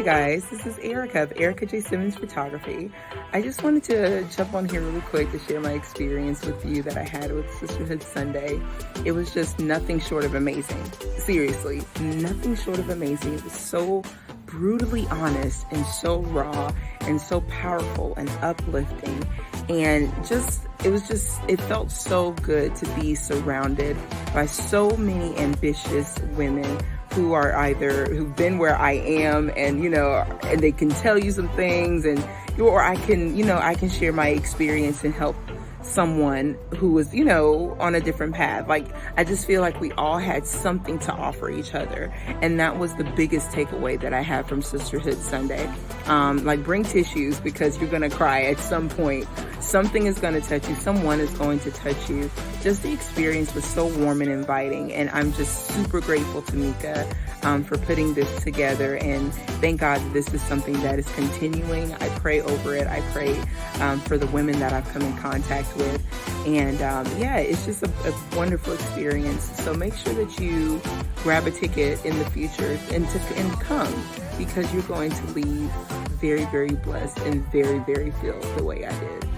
Hey guys, this is Erica of Erica J. Simmons Photography. I just wanted to jump on here really quick to share my experience with you that I had with Sisterhood Sunday. It was just nothing short of amazing. Seriously, nothing short of amazing. It was so brutally honest and so raw and so powerful and uplifting. And it felt so good to be surrounded by so many ambitious women who've been where I am, and and they can tell you some things, or I can share my experience and help someone who was on a different path. Like, I just feel like we all had something to offer each other, and that was the biggest takeaway that I had from Sisterhood Sunday. Like, bring tissues, because you're gonna cry at some point. Something is gonna touch you, someone is going to touch you. Just the experience was so warm and inviting, and I'm just super grateful to Mika for putting this together, and thank God that this is something that is continuing. I pray over it. I pray for the women that I've come in contact with, and it's just a wonderful experience. So make sure that you grab a ticket in the future and come, because you're going to leave very, very blessed and very, very filled the way I did.